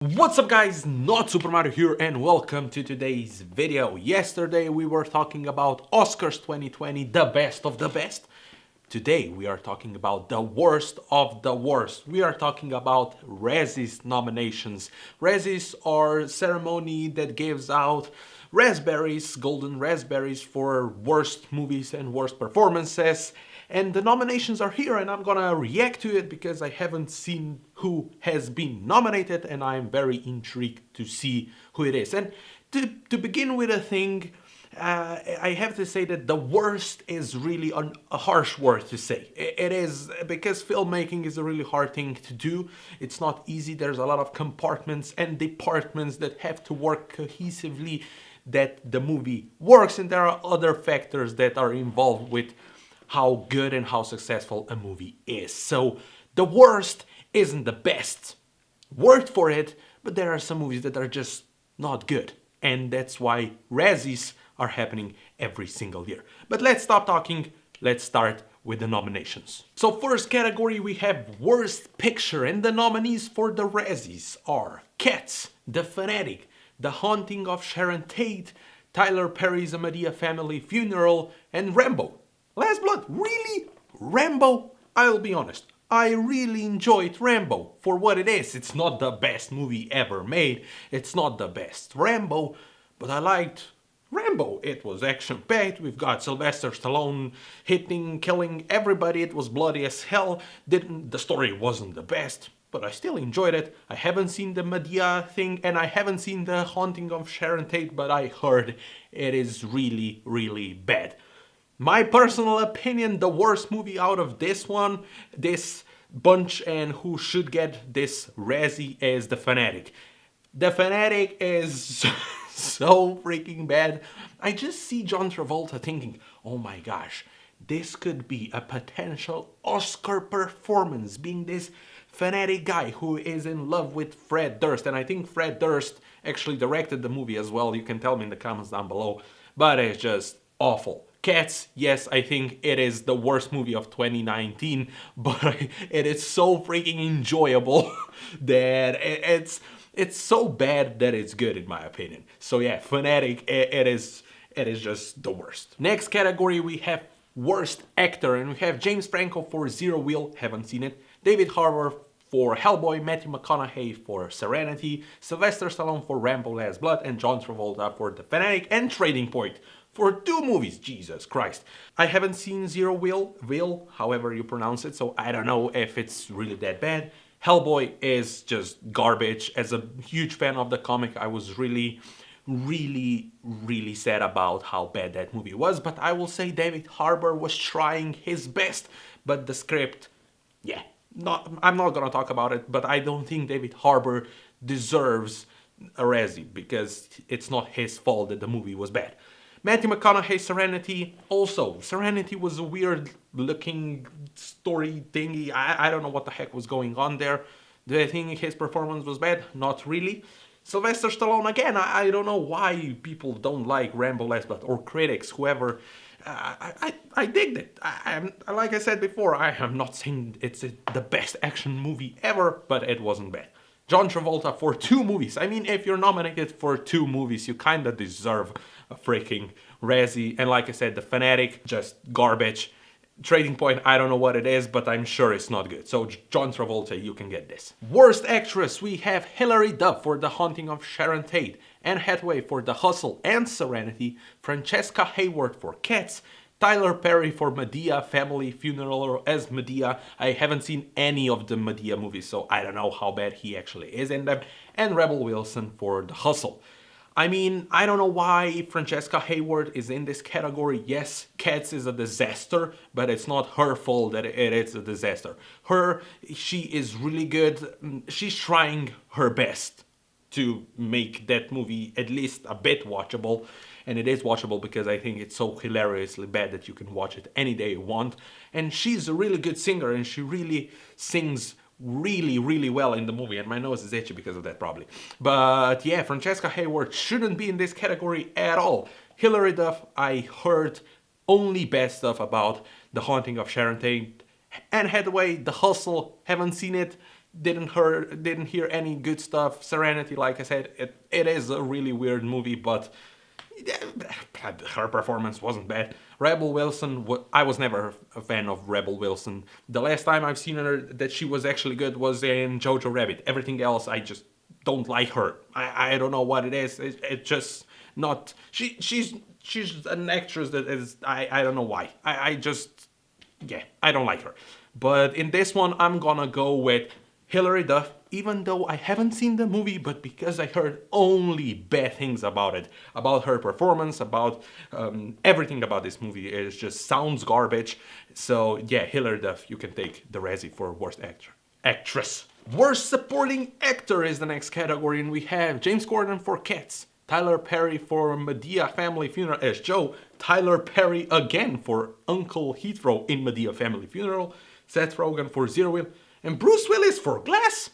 What's up guys, not Super Mario here and welcome to today's video. Yesterday we were talking about Oscars 2020, the best of the best. Today we are talking about the worst of the worst. We are talking about Razzies nominations. Razzies are a ceremony that gives out raspberries, golden raspberries for worst movies and worst performances. And the nominations are here and I'm gonna react to it because I haven't seen who has been nominated and I'm very intrigued to see who it is. And to begin with a thing, I have to say that the worst is really a harsh word to say. It is because filmmaking is a really hard thing to do. It's not easy. There's a lot of compartments and departments that have to work cohesively that the movie works, and there are other factors that are involved with how good and how successful a movie is. So the worst isn't the best word for it, but there are some movies that are just not good. And that's why Razzies are happening every single year. But let's stop talking, let's start with the nominations. So first category we have Worst Picture, and the nominees for the Razzies are Cats, The Fanatic, The Haunting of Sharon Tate, Tyler Perry's A Madea Family Funeral, and Rambo. Last Blood, really? Rambo? I'll be honest, I really enjoyed Rambo for what it is. It's not the best movie ever made, it's not the best Rambo, but I liked Rambo. It was action-packed, we've got Sylvester Stallone hitting, killing everybody, it was bloody as hell. The story wasn't the best, but I still enjoyed it. I haven't seen the Madea thing and I haven't seen The Haunting of Sharon Tate, but I heard it is really, really bad. My personal opinion, the worst movie out of this bunch, and who should get this Razzie is The Fanatic. The Fanatic is so freaking bad. I just see John Travolta thinking, oh my gosh, this could be a potential Oscar performance, being this fanatic guy who is in love with Fred Durst. And I think Fred Durst actually directed the movie as well. You can tell me in the comments down below. But it's just awful. Cats, yes, I think it is the worst movie of 2019, but it is so freaking enjoyable that it's so bad that it's good in my opinion. So yeah, Fanatic, it is just the worst. Next category we have Worst Actor, and we have James Franco for Zero Wheel, haven't seen it, David Harbour for Hellboy, Matthew McConaughey for Serenity, Sylvester Stallone for Rambo Last Blood, and John Travolta for The Fanatic, and Trading Point for 2 movies, Jesus Christ. I haven't seen Zero Wheel, however you pronounce it, so I don't know if it's really that bad. Hellboy is just garbage. As a huge fan of the comic, I was really sad about how bad that movie was, but I will say David Harbour was trying his best, but the script, yeah, I'm not gonna talk about it, but I don't think David Harbour deserves a Razzie because it's not his fault that the movie was bad. Matthew McConaughey, Serenity, also, Serenity was a weird looking story thingy. I don't know what the heck was going on there. Do I think his performance was bad? Not really. Sylvester Stallone, again, I don't know why people don't like Rambo Last Blood, or critics, whoever. I digged it. Like I said before, I am not saying it's the best action movie ever, but it wasn't bad. John Travolta for 2 movies. I mean, if you're nominated for 2 movies, you kinda deserve a freaking Razzie. And like I said, The Fanatic, just garbage. Trading Point, I don't know what it is, but I'm sure it's not good. So John Travolta, you can get this. Worst Actress, we have Hilary Duff for The Haunting of Sharon Tate, Anne Hathaway for The Hustle and Serenity, Francesca Hayward for Cats, Tyler Perry for Madea Family Funeral as Madea. I haven't seen any of the Madea movies, so I don't know how bad he actually is in them. And Rebel Wilson for The Hustle. I mean, I don't know why Francesca Hayward is in this category. Yes, Cats is a disaster, but it's not her fault that it is a disaster. She is really good. She's trying her best to make that movie at least a bit watchable. And it is watchable because I think it's so hilariously bad that you can watch it any day you want. And she's a really good singer and she really sings really well in the movie, and my nose is itchy because of that probably. But yeah, Francesca Hayward shouldn't be in this category at all. Hilary Duff, I heard only bad stuff about The Haunting of Sharon Tate. Anne Hathaway, The Hustle, haven't seen it. Didn't hear any good stuff. Serenity, like I said, it is a really weird movie, but yeah, her performance wasn't bad. Rebel Wilson, I was never a fan of Rebel Wilson. The last time I've seen her that she was actually good was in Jojo Rabbit. Everything else, I just don't like her. I don't know what it is. It just not. She's an actress that is. I don't know why. I just, yeah, I don't like her. But in this one, I'm gonna go with Hilary Duff, even though I haven't seen the movie, but because I heard only bad things about it, about her performance, about everything about this movie. It just sounds garbage. So yeah, Hilary Duff, you can take the Razzie for worst actress. Worst supporting actor is the next category, and we have James Corden for Cats, Tyler Perry for Madea Family Funeral as Joe, Tyler Perry again for Uncle Heathrow in Madea Family Funeral, Seth Rogen for Zero Wheel, and Bruce Willis for Glass?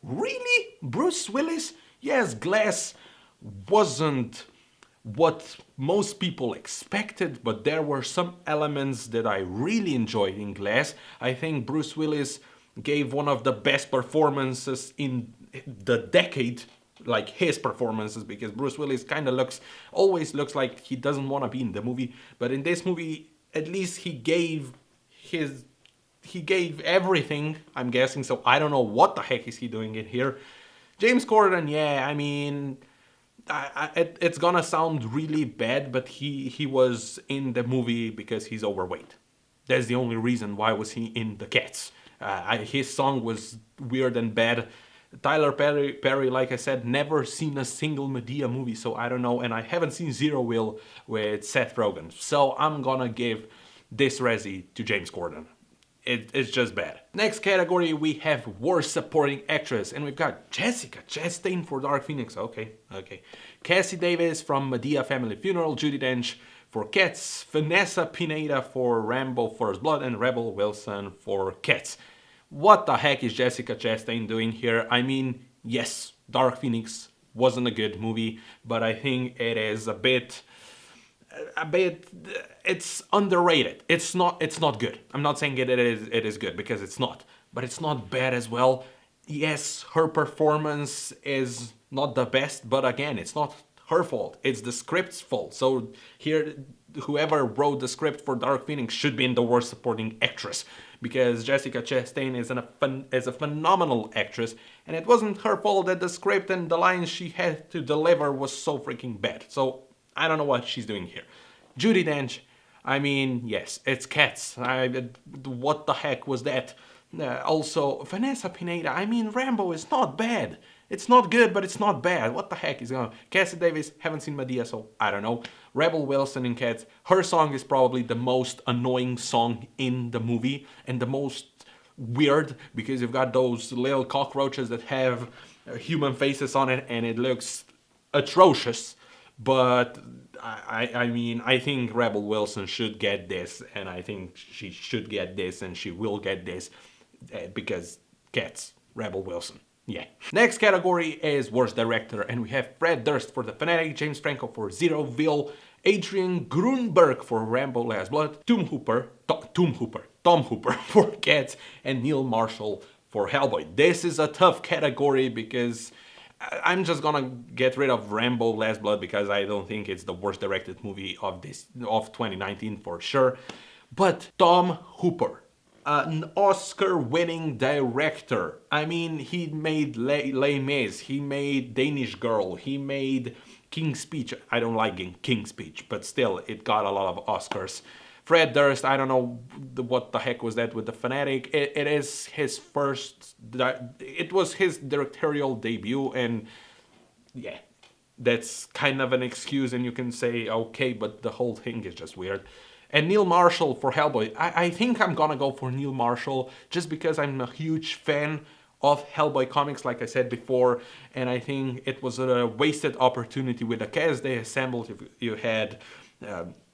Really? Bruce Willis? Yes, Glass wasn't what most people expected, but there were some elements that I really enjoyed in Glass. I think Bruce Willis gave one of the best performances in the decade, like his performances, because Bruce Willis kind of always looks like he doesn't want to be in the movie, but in this movie, at least he gave everything, I'm guessing, so I don't know what the heck is he doing in here. James Corden, yeah, I mean, it's gonna sound really bad, but he was in the movie because he's overweight. That's the only reason why was he in The Cats. His song was weird and bad. Tyler Perry, like I said, never seen a single Madea movie, so I don't know, and I haven't seen Zero Will with Seth Rogen, so I'm gonna give this Razzie to James Corden. It's just bad. Next category, we have Worst Supporting Actress, and we've got Jessica Chastain for Dark Phoenix. Okay. Cassie Davis from Madea Family Funeral, Judi Dench for Cats, Vanessa Pineda for Rambo First Blood, and Rebel Wilson for Cats. What the heck is Jessica Chastain doing here? I mean, yes, Dark Phoenix wasn't a good movie, but I think it is a bit, it's underrated. It's not good. I'm not saying it is good, because it's not, but it's not bad as well. Yes, her performance is not the best, but again, it's not her fault. It's the script's fault. So here, whoever wrote the script for Dark Phoenix should be in the Worst Supporting Actress, because Jessica Chastain is a phenomenal actress, and it wasn't her fault that the script and the lines she had to deliver was so freaking bad. So I don't know what she's doing here. Judi Dench, I mean, yes, it's Cats. What the heck was that? Also, Vanessa Pineda, I mean, Rambo is not bad. It's not good, but it's not bad. What the heck is going on? Cassie Davis, haven't seen Madea, so I don't know. Rebel Wilson in Cats, her song is probably the most annoying song in the movie, and the most weird, because you've got those little cockroaches that have human faces on it, and it looks atrocious. But I mean, I think Rebel Wilson should get this, and I think she should get this, and she will get this, because Cats, Rebel Wilson. Yeah. Next category is Worst Director, and we have Fred Durst for The Fanatic, James Franco for Zeroville, Adrian Grunberg for Rambo Last Blood, Tom Hooper for Cats, and Neil Marshall for Hellboy. This is a tough category because I'm just gonna get rid of Rambo Last Blood, because I don't think it's the worst directed movie of 2019 for sure. But Tom Hooper, an Oscar-winning director. I mean, he made Les Mis, he made Danish Girl, he made King's Speech. I don't like King's Speech, but still, it got a lot of Oscars. Fred Durst, I don't know what the heck was that with The Fanatic. It is his first, it was his directorial debut, and yeah, that's kind of an excuse, and you can say, okay, but the whole thing is just weird. And Neil Marshall for Hellboy. I think I'm gonna go for Neil Marshall, just because I'm a huge fan of Hellboy comics, like I said before, and I think it was a wasted opportunity with the cast they assembled. You had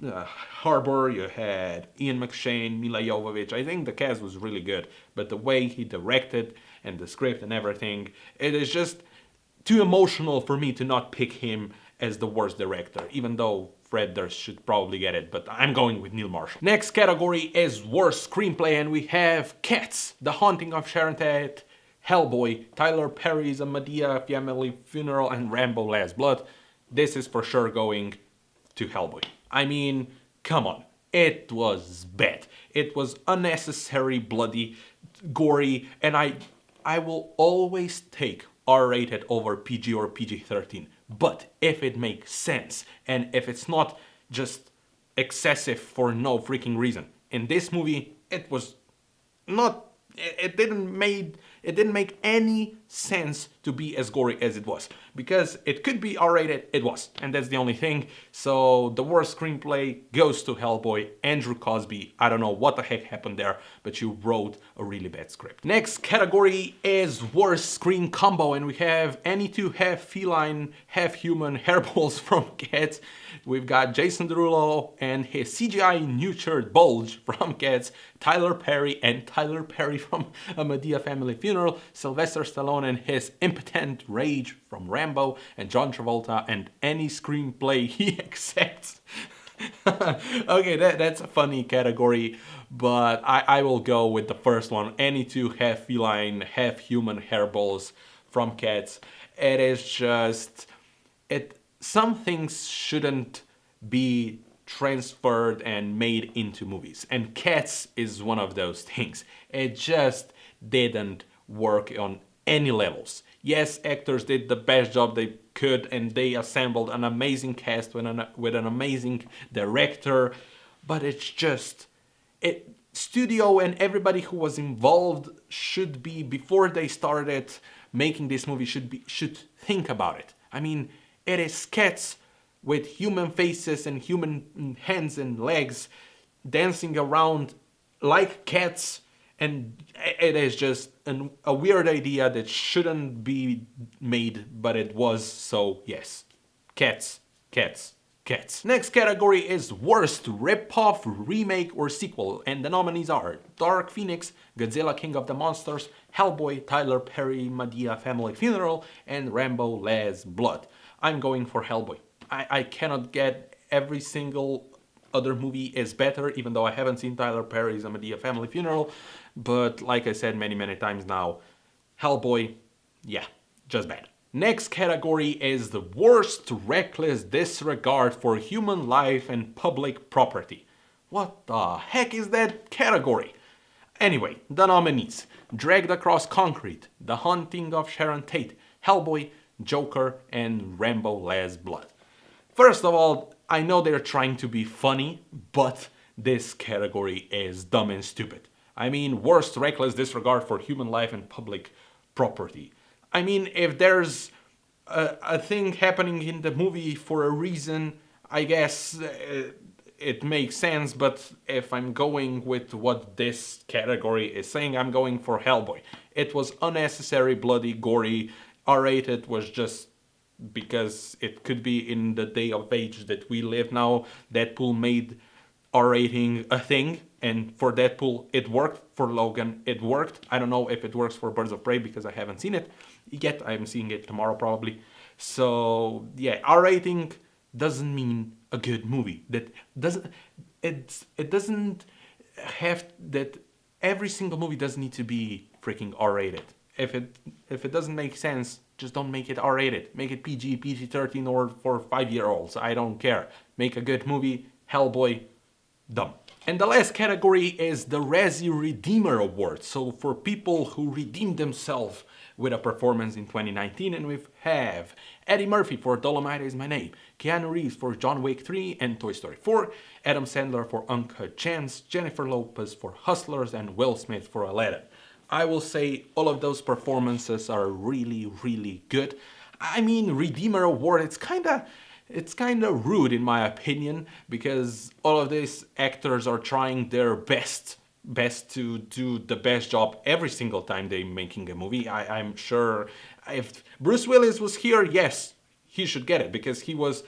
Harbour, you had Ian McShane, Mila Jovovich. I think the cast was really good, but the way he directed and the script and everything, it is just too emotional for me to not pick him as the worst director, even though Fred Durst should probably get it, but I'm going with Neil Marshall. Next category is Worst Screenplay, and we have Cats, The Haunting of Sharon Tate, Hellboy, Tyler Perry's A Madea Family Funeral, and Rambo Last Blood, this is for sure going to Hellboy. I mean, come on. It was bad. It was unnecessary, bloody, gory, and I will always take R-rated over PG or PG-13. But if it makes sense, and if it's not just excessive for no freaking reason. In this movie, it was not, it didn't make any sense to be as gory as it was. Because it could be R-rated, it was. And that's the only thing. So the worst screenplay goes to Hellboy, Andrew Cosby. I don't know what the heck happened there, but you wrote a really bad script. Next category is worst screen combo, and we have any two half feline, half human hairballs from Cats. We've got Jason Derulo and his CGI nurtured bulge from Cats, Tyler Perry and Tyler Perry from A Madea Family Funeral, Sylvester Stallone and his impotent rage from Rambo, and John Travolta and any screenplay he accepts. Okay, that's a funny category, but I will go with the first one. Any two half feline, half human hairballs from Cats. It is just, some things shouldn't be transferred and made into movies, and Cats is one of those things. It just didn't work on any levels. Yes, actors did the best job they could, and they assembled an amazing cast with an amazing director, but it's just, studio and everybody who was involved should be, before they started making this movie, should think about it. I mean, it is Cats with human faces and human hands and legs dancing around like cats, and it is just a weird idea that shouldn't be made, but it was, so yes. Cats, Cats, Cats. Next category is worst rip-off, remake or sequel, and the nominees are Dark Phoenix, Godzilla King of the Monsters, Hellboy, Tyler Perry, Madea Family Funeral, and Rambo Last Blood. I'm going for Hellboy. I cannot get every single other movie is better, even though I haven't seen Tyler Perry's A Madea Family Funeral, but like I said many times now, Hellboy, yeah, just bad. Next category is the worst reckless disregard for human life and public property. What the heck is that category? Anyway, the nominees: Dragged Across Concrete, The Haunting of Sharon Tate, Hellboy, Joker, and Rambo Last Blood. First of all, I know they're trying to be funny, but this category is dumb and stupid. I mean, worst reckless disregard for human life and public property. I mean, if there's a thing happening in the movie for a reason, I guess it makes sense, but if I'm going with what this category is saying, I'm going for Hellboy. It was unnecessary, bloody, gory. R-rated was just because it could be in the day of age that we live now. Deadpool made R-rating a thing, and for Deadpool it worked, for Logan it worked. I don't know if it works for Birds of Prey because I haven't seen it yet. I'm seeing it tomorrow probably. So yeah, R-rating doesn't mean a good movie. That doesn't, it doesn't have that. Every single movie doesn't need to be freaking R-rated. If it doesn't make sense, just don't make it R-rated. Make it PG, PG-13, or for 5-year-olds. I don't care. Make a good movie. Hellboy, dumb. And the last category is the Razzie Redeemer Award. So for people who redeemed themselves with a performance in 2019, and we have Eddie Murphy for Dolomite Is My Name, Keanu Reeves for John Wick 3 and Toy Story 4, Adam Sandler for Uncut Gems, Jennifer Lopez for Hustlers, and Will Smith for Aladdin. I will say all of those performances are really good. I mean, Redeemer Award, it's kind of rude in my opinion, because all of these actors are trying their best to do the best job every single time they're making a movie. I'm sure if Bruce Willis was here, yes, he should get it, because he was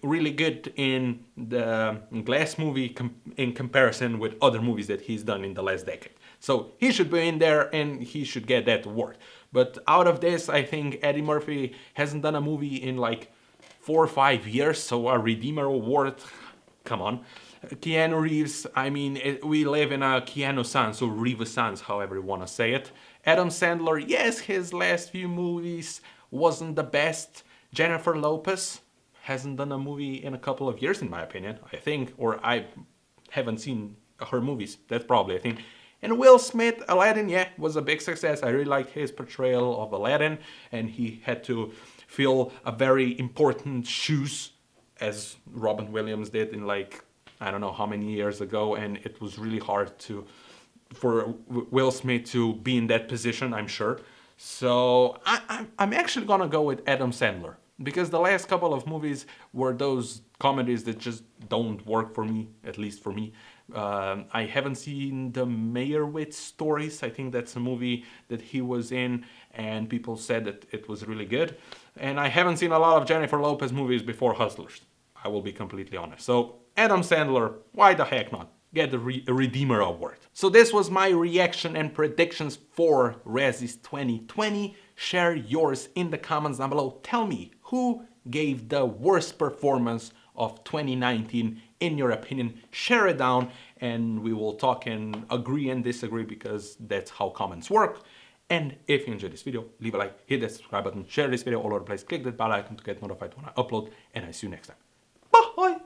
really good in the Glass movie in comparison with other movies that he's done in the last decade. So he should be in there and he should get that award. But out of this, I think Eddie Murphy hasn't done a movie in like 4 or 5 years, so a Redeemer Award, come on. Keanu Reeves, I mean, we live in a Keanu Sans, or Reeves Sans, however you want to say it. Adam Sandler, yes, his last few movies wasn't the best. Jennifer Lopez hasn't done a movie in a couple of years, in my opinion, I think, or I haven't seen her movies. That's probably a thing. And Will Smith, Aladdin, yeah, was a big success. I really liked his portrayal of Aladdin, and he had to fill a very important shoes, as Robin Williams did in like, I don't know how many years ago, and it was really hard for Will Smith to be in that position, I'm sure. So I'm actually gonna go with Adam Sandler, because the last couple of movies were those comedies that just don't work for me, at least for me. I haven't seen the Meyerowitz Stories. I think that's a movie that he was in, and people said that it was really good. And I haven't seen a lot of Jennifer Lopez movies before Hustlers, I will be completely honest. So Adam Sandler, why the heck not? Get a Redeemer Award. So this was my reaction and predictions for Razzies 2020. Share yours in the comments down below. Tell me, who gave the worst performance of 2019 in your opinion? Share it down and we will talk and agree and disagree, because that's how comments work. And if you enjoyed this video, leave a like, hit that subscribe button, share this video all over the place, click that bell icon to get notified when I upload, and I see you next time.